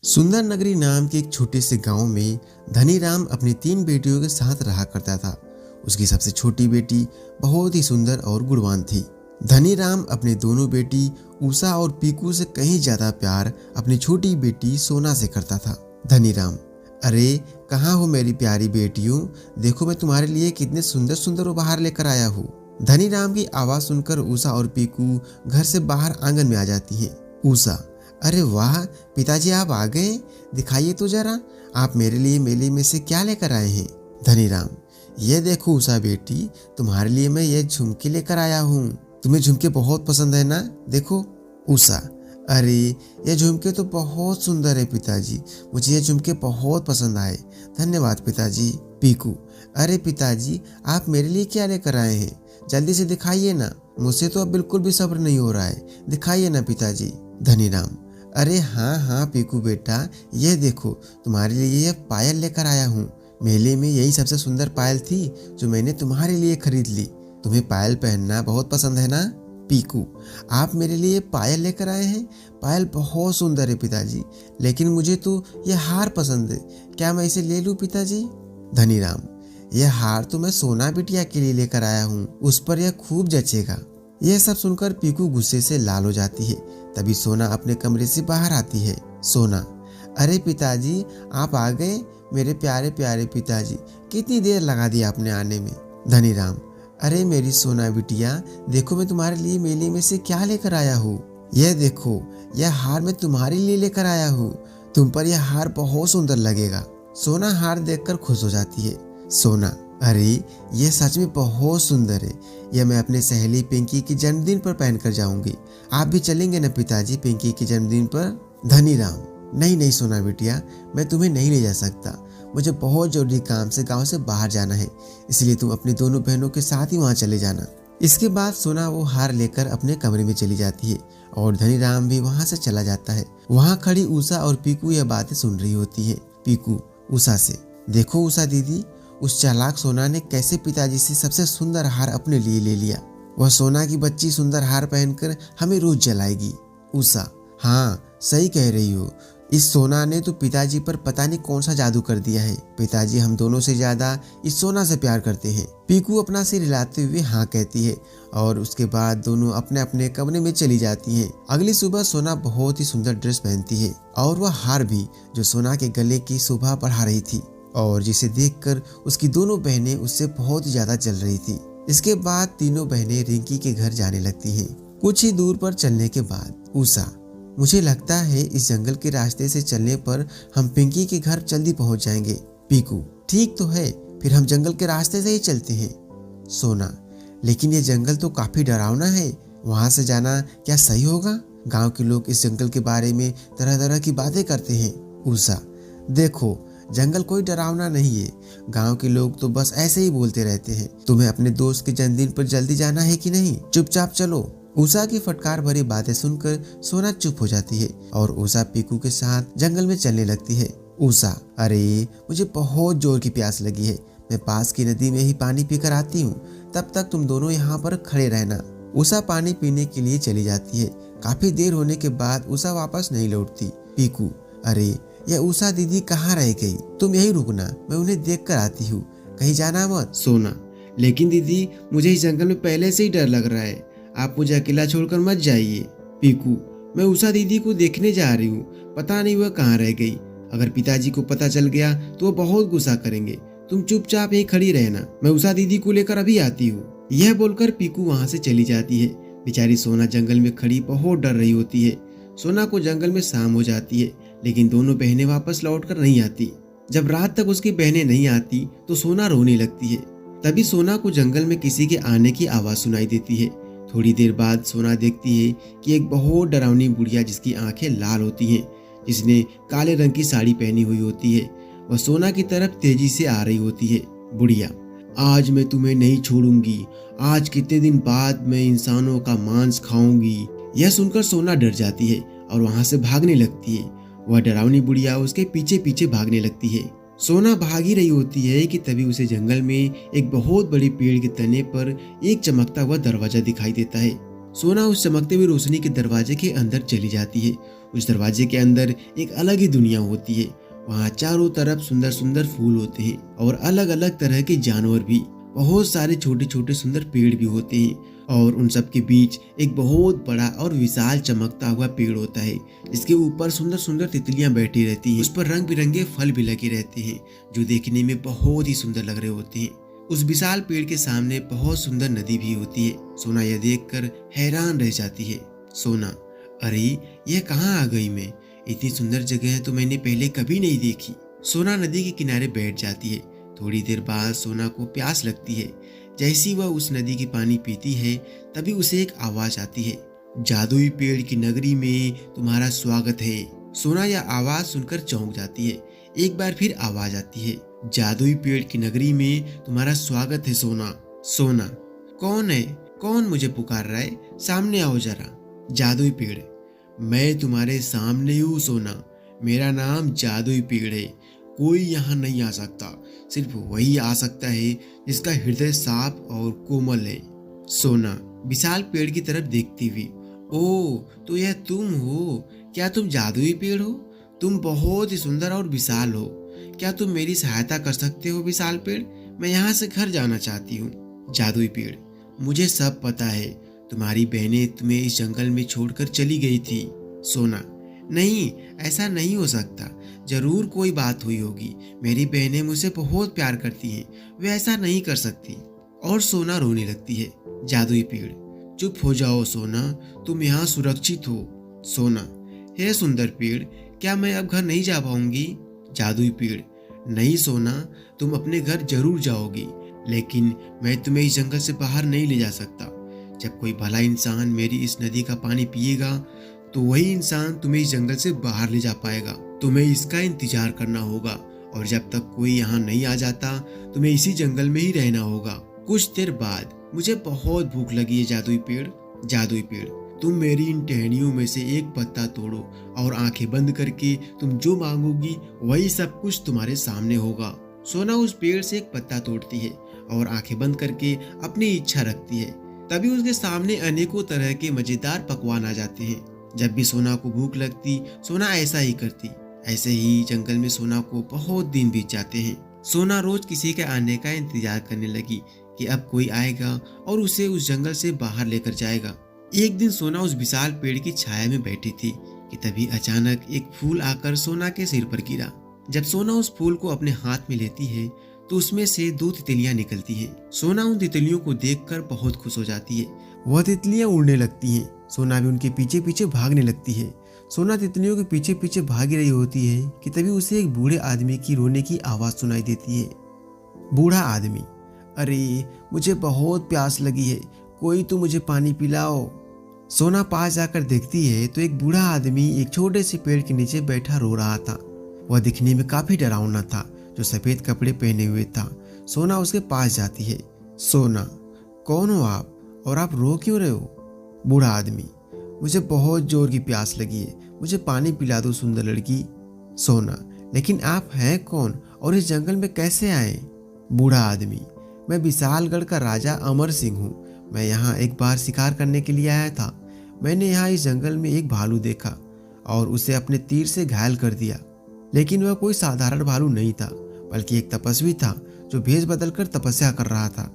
सुंदर नगरी नाम के एक छोटे से गांव में धनीराम अपनी 3 बेटियों के साथ रहा करता था। उसकी सबसे छोटी बेटी बहुत ही सुंदर और गुणवान थी। धनीराम अपनी दोनों बेटी उषा और पीकू से कहीं ज्यादा प्यार अपनी छोटी बेटी सोना से करता था। धनीराम, अरे कहाँ हो मेरी प्यारी बेटियों, देखो मैं तुम्हारे लिए कितने सुंदर सुंदर उपहार लेकर आया हूँ। धनीराम की आवाज सुनकर उषा और पीकू घर से बाहर आंगन में आ जाती हैं। उषा, अरे वाह पिताजी, आप आ गए, दिखाइए तो जरा, आप मेरे लिए मेले में से क्या लेकर आए हैं। धनीराम, ये देखो उषा बेटी, तुम्हारे लिए मैं ये झुमके लेकर आया हूँ, तुम्हें झुमके बहुत पसंद है ना, देखो। उषा, अरे ये झुमके तो बहुत सुंदर है पिताजी, मुझे ये झुमके बहुत पसंद आए, धन्यवाद पिताजी। पीकू, अरे पिताजी आप मेरे लिए क्या लेकर आए हैं, जल्दी से दिखाइए ना, मुझसे तो अब बिल्कुल भी सब्र नहीं हो रहा है, दिखाइए ना पिताजी। धनीराम, अरे हाँ हाँ पीकू बेटा, ये देखो तुम्हारे लिए ये पायल लेकर आया हूँ, मेले में यही सबसे सुंदर पायल थी जो मैंने तुम्हारे लिए खरीद ली, तुम्हें पायल पहनना बहुत पसंद है ना। पीकू, आप मेरे लिए पायल लेकर आए हैं, पायल बहुत सुंदर है पिताजी, लेकिन मुझे तो ये हार पसंद है, क्या मैं इसे ले लूँ पिताजी। धनीराम, यह हार तो मैं सोना बिटिया के लिए लेकर आया हूँ, उस पर यह खूब जचेगा। यह सब सुनकर पीकू गुस्से से लाल हो जाती है। तभी सोना अपने कमरे से बाहर आती है। सोना, अरे पिताजी आप आ गए, मेरे प्यारे प्यारे पिताजी, कितनी देर लगा दी आपने आने में। धनीराम, अरे मेरी सोना बिटिया, देखो मैं तुम्हारे लिए मेले में से क्या लेकर आया हूँ, यह देखो यह हार मैं तुम्हारे लिए लेकर आया हूँ, तुम पर यह हार बहुत सुंदर लगेगा। सोना हार देखकर खुश हो जाती है। सोना, अरे यह सच में बहुत सुंदर है, यह मैं अपने सहेली पिंकी के जन्मदिन पर पहनकर जाऊंगी, आप भी चलेंगे ना पिताजी पिंकी के जन्मदिन पर। धनीराम, नहीं नहीं सोना बिटिया, मैं तुम्हें नहीं ले जा सकता, मुझे बहुत जरूरी काम से गांव से बाहर जाना है, इसलिए तुम अपनी दोनों बहनों के साथ ही वहां चले जाना। इसके बाद सोना वो हार लेकर अपने कमरे में चली जाती है और धनीराम भी वहां से चला जाता है। वहां खड़ी उषा और पीकू यह बातें सुन रही होती है। पीकू उषा से, देखो उषा दीदी, उस चालाक सोना ने कैसे पिताजी से सबसे सुंदर हार अपने लिए ले लिया, वह सोना की बच्ची सुंदर हार पहनकर हमें रोज जलाएगी। उषा, हाँ सही कह रही हो, इस सोना ने तो पिताजी पर पता नहीं कौन सा जादू कर दिया है, पिताजी हम दोनों से ज्यादा इस सोना से प्यार करते हैं। पीकू अपना सिर हिलाते हुए हाँ कहती है और उसके बाद दोनों अपने अपने कमरे में चली जाती हैं। अगली सुबह सोना बहुत ही सुंदर ड्रेस पहनती है और वह हार भी जो सोना के गले की शोभा बढ़ा रही थी और जिसे देखकर उसकी दोनों बहनें उससे बहुत ज्यादा जल रही थी। इसके बाद तीनों बहनें रिंकी के घर जाने लगती हैं। कुछ ही दूर पर चलने के बाद उषा, मुझे लगता है इस जंगल के रास्ते से चलने पर हम पिंकी के घर जल्दी पहुंच जाएंगे। पीकू, ठीक तो है, फिर हम जंगल के रास्ते से ही चलते हैं। सोना, लेकिन ये जंगल तो काफी डरावना है, वहां से जाना क्या सही होगा, गाँव के लोग इस जंगल के बारे में तरह तरह की बातें करते हैं। उषा, देखो जंगल कोई डरावना नहीं है, गांव के लोग तो बस ऐसे ही बोलते रहते हैं, तुम्हें अपने दोस्त के जन्मदिन पर जल्दी जाना है कि नहीं, चुपचाप चलो। उषा की फटकार भरी बातें सुनकर सोना चुप हो जाती है और उषा पीकू के साथ जंगल में चलने लगती है। उषा, अरे मुझे बहुत जोर की प्यास लगी है, मैं पास की नदी में ही पानी पीकर आती हूँ, तब तक तुम दोनों यहाँ पर खड़े रहना। उषा पानी पीने के लिए चली जाती है। काफी देर होने के बाद उषा वापस नहीं लौटती। पीकू, अरे यह उषा दीदी कहाँ रह गई, तुम यही रुकना, मैं उन्हें देख कर आती हूँ, कहीं जाना मत। सोना, लेकिन दीदी मुझे इस जंगल में पहले से ही डर लग रहा है, आप मुझे अकेला छोड़कर मत जाइए। पीकू, मैं उषा दीदी को देखने जा रही हूँ, पता नहीं वह कहाँ रह गई, अगर पिताजी को पता चल गया तो वो बहुत गुस्सा करेंगे, तुम चुपचाप यहीं खड़ी रहना, मैं उषा दीदी को लेकर अभी आती हूँ। यह बोलकर पीकू वहाँ से चली जाती है। बेचारी सोना जंगल में खड़ी बहुत डर रही होती है। सोना को जंगल में शाम हो जाती है, लेकिन दोनों बहनें वापस लौटकर नहीं आती। जब रात तक उसकी बहनें नहीं आती तो सोना रोने लगती है। तभी सोना को जंगल में किसी के आने की आवाज सुनाई देती है। थोड़ी देर बाद सोना देखती है कि एक बहुत डरावनी बुढ़िया जिसकी आंखें लाल होती हैं, जिसने काले रंग की साड़ी पहनी हुई होती है, वह सोना की तरफ तेजी से आ रही होती है। बुढ़िया, आज मैं तुम्हें नहीं छोड़ूंगी, आज कितने दिन बाद मैं इंसानों का मांस खाऊंगी। यह सुनकर सोना डर जाती है और वहां से भागने लगती है। वह डरावनी बुढ़िया उसके पीछे पीछे भागने लगती है। सोना भागी रही होती है कि तभी उसे जंगल में एक बहुत बड़े पेड़ के तने पर एक चमकता हुआ दरवाजा दिखाई देता है। सोना उस चमकते हुए रोशनी के दरवाजे के अंदर चली जाती है। उस दरवाजे के अंदर एक अलग ही दुनिया होती है। वहाँ चारों तरफ सुंदर सुंदर फूल होते हैं और अलग अलग तरह के जानवर भी। बहुत सारे छोटे छोटे सुंदर पेड़ भी होते हैं और उन सब के बीच एक बहुत बड़ा और विशाल चमकता हुआ पेड़ होता है, जिसके ऊपर सुंदर सुंदर तितलियां बैठी रहती हैं। उस पर रंग बिरंगे फल भी लगे रहते हैं जो देखने में बहुत ही सुंदर लग रहे होते हैं। उस विशाल पेड़ के सामने बहुत सुंदर नदी भी होती है। सोना यह देखकर हैरान रह जाती है। सोना, अरे यह कहाँ आ गई मैं? इतनी सुंदर जगह तो मैंने पहले कभी नहीं देखी। सोना नदी के किनारे बैठ जाती है। थोड़ी देर बाद सोना को प्यास लगती है। जैसी वह उस नदी की पानी पीती है तभी उसे एक आवाज आती है, जादुई पेड़ की नगरी में तुम्हारा स्वागत है। सोना यह आवाज सुनकर चौंक जाती है। एक बार फिर आवाज आती है, जादुई पेड़ की नगरी में तुम्हारा स्वागत है सोना। सोना, कौन है? कौन मुझे पुकार रहा है? सामने आओ जरा। जादुई पेड़, मैं तुम्हारे सामने हूँ सोना। मेरा नाम जादुई पेड़ है। कोई यहाँ नहीं आ सकता, सिर्फ वही आ सकता है जिसका हृदय साफ और कोमल है। सोना विशाल पेड़ की तरफ देखती हुई, ओ तो यह तुम हो? क्या तुम जादुई पेड़ हो? तुम बहुत ही सुंदर और विशाल हो। क्या तुम मेरी सहायता कर सकते हो विशाल पेड़? मैं यहाँ से घर जाना चाहती हूँ। जादुई पेड़, मुझे सब पता है। तुम्हारी बहनें तुम्हें इस जंगल में छोड़कर चली गई थी। सोना, नहीं, ऐसा नहीं हो सकता। जरूर कोई बात हुई होगी। मेरी बहनें मुझसे बहुत प्यार करती हैं, वे ऐसा नहीं कर सकती। और सोना रोने लगती है। जादुई पेड़, चुप हो जाओ सोना, तुम यहाँ सुरक्षित हो। सोना, हे सुंदर पेड़, क्या मैं अब घर नहीं जा पाऊंगी? जादुई पेड़, नहीं सोना, तुम अपने घर जरूर जाओगी, लेकिन मैं तुम्हें इस जंगल से बाहर नहीं ले जा सकता। जब कोई भला इंसान मेरी इस नदी का पानी पिएगा तो वही इंसान तुम्हें इस जंगल से बाहर ले जा पाएगा। तुम्हें इसका इंतजार करना होगा और जब तक कोई यहाँ नहीं आ जाता तुम्हें इसी जंगल में ही रहना होगा। कुछ देर बाद, मुझे बहुत भूख लगी है जादुई पेड़। जादुई पेड़, तुम मेरी इन टहनियों में से एक पत्ता तोड़ो और आंखें बंद करके तुम जो मांगोगी वही सब कुछ तुम्हारे सामने होगा। सोना उस पेड़ से एक पत्ता तोड़ती है और आंखें बंद करके अपनी इच्छा रखती है। तभी उसके सामने अनेकों तरह के मजेदार पकवान आ जाते हैं। जब भी सोना को भूख लगती सोना ऐसा ही करती। ऐसे ही जंगल में सोना को बहुत दिन बीत जाते हैं। सोना रोज किसी के आने का इंतजार करने लगी कि अब कोई आएगा और उसे उस जंगल से बाहर लेकर जाएगा। एक दिन सोना उस विशाल पेड़ की छाया में बैठी थी कि तभी अचानक एक फूल आकर सोना के सिर पर गिरा। जब सोना उस फूल को अपने हाथ में लेती है तो उसमें से 2 तितलियां निकलती हैं। सोना उन तितलियों को देखकर बहुत खुश हो जाती है। वह तितलियां उड़ने लगती हैं। सोना भी उनके पीछे पीछे भागने लगती है। सोना तितलियों के पीछे पीछे भागी रही होती है कि तभी उसे एक बूढ़े आदमी की रोने की आवाज सुनाई देती है। बूढ़ा आदमी, अरे मुझे बहुत प्यास लगी है, कोई तो मुझे पानी पिलाओ। सोना पास जाकर देखती है तो एक बूढ़ा आदमी एक छोटे से पेड़ के नीचे बैठा रो रहा था। वह दिखने में काफी डरावना था, जो सफेद कपड़े पहने हुए था। सोना उसके पास जाती है। सोना, कौन हो आप और आप रो क्यों रहे हो? बूढ़ा आदमी, मुझे बहुत जोर की प्यास लगी है, मुझे पानी पिला दो सुंदर लड़की। सोना, लेकिन आप हैं कौन और इस जंगल में कैसे आए? बूढ़ा आदमी, मैं विशालगढ़ का राजा अमर सिंह हूँ। मैं यहाँ एक बार शिकार करने के लिए आया था। मैंने यहाँ इस जंगल में एक भालू देखा और उसे अपने तीर से घायल कर दिया। लेकिन वह कोई साधारण भालू नहीं था, बल्कि एक तपस्वी था जो भेष बदलकर तपस्या कर रहा था।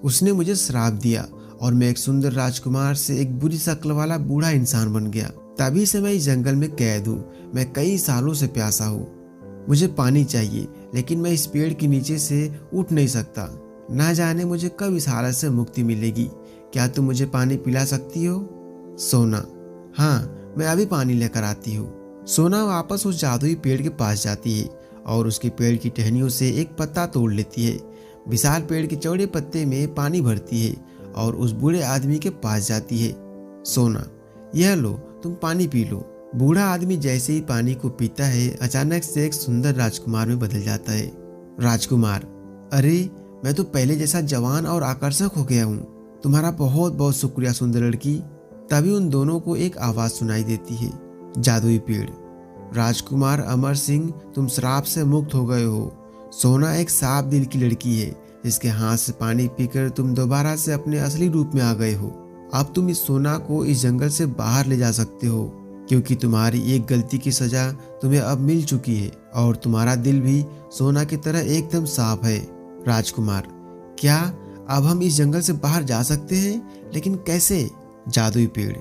उसने मुझे श्राप दिया और मैं एक सुंदर राजकुमार से एक बुरी शक्ल वाला बूढ़ा इंसान बन गया। तभी से मैं इस जंगल में कैद हूँ। मैं कई सालों से प्यासा हूँ। मुझे पानी चाहिए, लेकिन मैं इस पेड़ के नीचे से उठ नहीं सकता। ना जाने मुझे कब इस हालत से मुक्ति मिलेगी। क्या तुम मुझे पानी पिला सकती हो? सोना, हाँ, मैं अभी पानी लेकर आती हूँ। सोना वापस उस जादुई पेड़ के पास जाती है और उसके पेड़ की टहनियों से एक पत्ता तोड़ लेती है। विशाल पेड़ के चौड़े पत्ते में पानी भरती है और उस बूढ़े आदमी के पास जाती है। सोना, यह लो, तुम पानी पी लो। बूढ़ा आदमी जैसे ही पानी को पीता है अचानक से एक सुंदर राजकुमार में बदल जाता है। राजकुमार, अरे मैं तो पहले जैसा जवान और आकर्षक हो गया हूँ। तुम्हारा बहुत बहुत शुक्रिया सुंदर लड़की। तभी उन दोनों को एक आवाज सुनाई देती है। जादुई पेड़, राजकुमार अमर सिंह, तुम श्राप से मुक्त हो गए हो। सोना एक साफ दिल की लड़की है जिसके हाथ से पानी पीकर तुम दोबारा से अपने असली रूप में आ गए हो। अब तुम इस सोना को इस जंगल से बाहर ले जा सकते हो, क्योंकि तुम्हारी एक गलती की सजा तुम्हें अब मिल चुकी है और तुम्हारा दिल भी सोना की तरह एकदम साफ है। राजकुमार, क्या अब हम इस जंगल से बाहर जा सकते हैं? लेकिन कैसे? जादुई पेड़,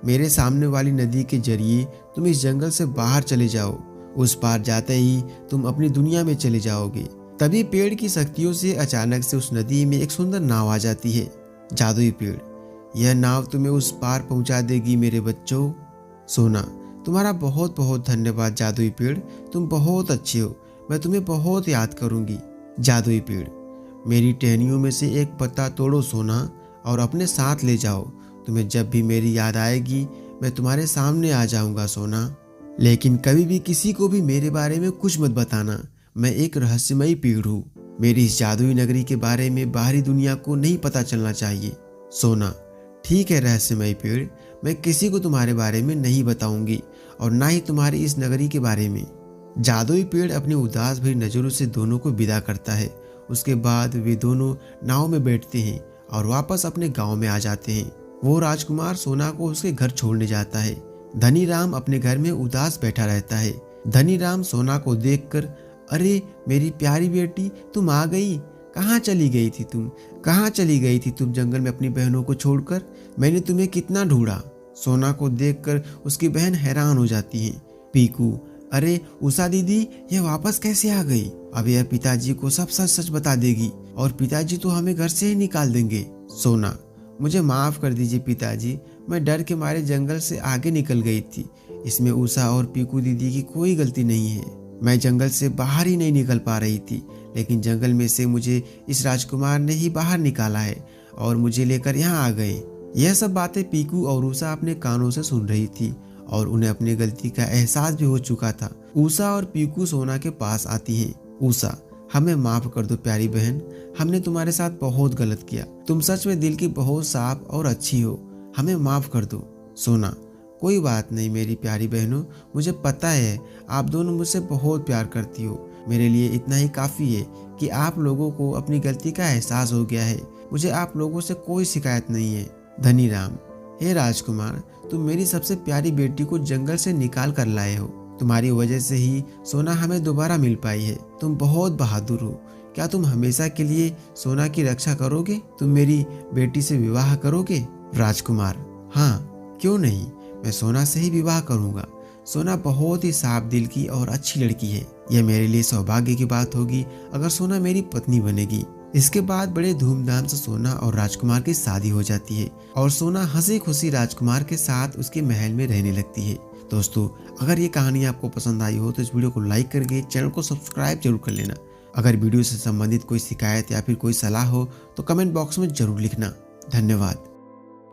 मेरे सामने वाली नदी के जरिए तुम इस जंगल से बाहर चले जाओ। उस पार जाते ही तुम अपनी दुनिया में चले जाओगे। तभी पेड़ की शक्तियों से अचानक से उस नदी में एक सुंदर नाव आ जाती है। जादुई पेड़, यह नाव तुम्हें उस पार पहुंचा देगी मेरे बच्चों। सोना, तुम्हारा बहुत बहुत धन्यवाद जादुई पेड़, तुम बहुत अच्छे हो, मैं तुम्हें बहुत याद करूंगी। जादुई पेड़, मेरी टहनियों में से एक पत्ता तोड़ो सोना और अपने साथ ले जाओ। तुम्हें जब भी मेरी याद आएगी मैं तुम्हारे सामने आ जाऊंगा सोना। लेकिन कभी भी किसी को भी मेरे बारे में कुछ मत बताना, मैं एक रहस्यमयी पेड़ हूँ। मेरी इस जादुई नगरी के बारे में बाहरी दुनिया को नहीं पता चलना चाहिए। सोना, ठीक है रहस्यमयी पेड़, मैं किसी को तुम्हारे बारे में नहीं बताऊंगी और ना ही तुम्हारी इस नगरी के बारे में। जादुई पेड़ अपनी उदास भरी नजरों से दोनों को विदा करता है। उसके बाद वे दोनों नाव में बैठते हैं और वापस अपने गांव में आ जाते हैं। वो राजकुमार सोना को उसके घर छोड़ने जाता है। धनी राम अपने घर में उदास बैठा रहता है। धनी राम सोना को देखकर, अरे मेरी प्यारी बेटी, तुम आ गई। कहाँ चली गई थी तुम? कहाँ चली गई थी तुम जंगल में अपनी बहनों को छोड़कर? मैंने तुम्हें कितना ढूंढा। सोना को देखकर उसकी बहन हैरान हो जाती है। पीकू, अरे उषा दीदी, यह वापस कैसे आ गई? अब यह पिताजी को सब सच सच बता देगी और पिताजी तो हमें घर से ही निकाल देंगे। सोना, मुझे माफ कर दीजिए पिताजी, मैं डर के मारे जंगल से आगे निकल गई थी। इसमें उषा और पीकू दीदी की कोई गलती नहीं है। मैं जंगल से बाहर ही नहीं निकल पा रही थी, लेकिन जंगल में से मुझे इस राजकुमार ने ही बाहर निकाला है और मुझे लेकर यहाँ आ गए। यह सब बातें पीकू और उषा अपने कानों से सुन रही थी और उन्हें अपनी गलती का एहसास भी हो चुका था। उषा और पीकू सोना के पास आती हैं। उषा, हमें माफ कर दो प्यारी बहन, हमने तुम्हारे साथ बहुत गलत किया। तुम सच में दिल की बहुत साफ और अच्छी हो, हमें माफ कर दो। सोना, कोई बात नहीं मेरी प्यारी बहनों, मुझे पता है आप दोनों मुझसे बहुत प्यार करती हो। मेरे लिए इतना ही काफ़ी है कि आप लोगों को अपनी गलती का एहसास हो गया है। मुझे आप लोगों से कोई शिकायत नहीं है। धनी राम, हे राजकुमार, तुम मेरी सबसे प्यारी बेटी को जंगल से निकाल कर लाए हो। तुम्हारी वजह से ही सोना हमें दोबारा मिल पाई है। तुम बहुत बहादुर हो। क्या तुम हमेशा के लिए सोना की रक्षा करोगे? तुम मेरी बेटी से विवाह करोगे? राजकुमार, हाँ, क्यों नहीं, मैं सोना से ही विवाह करूंगा। सोना बहुत ही साफ दिल की और अच्छी लड़की है। यह मेरे लिए सौभाग्य की बात होगी अगर सोना मेरी पत्नी बनेगी। इसके बाद बड़े धूमधाम से सोना और राजकुमार की शादी हो जाती है और सोना हंसी खुशी राजकुमार के साथ उसके महल में रहने लगती है। दोस्तों, अगर ये कहानी आपको पसंद आई हो तो इस वीडियो को लाइक करके चैनल को सब्सक्राइब जरूर कर लेना। अगर वीडियो से संबंधित कोई शिकायत या फिर कोई सलाह हो तो कमेंट बॉक्स में जरूर लिखना। धन्यवाद।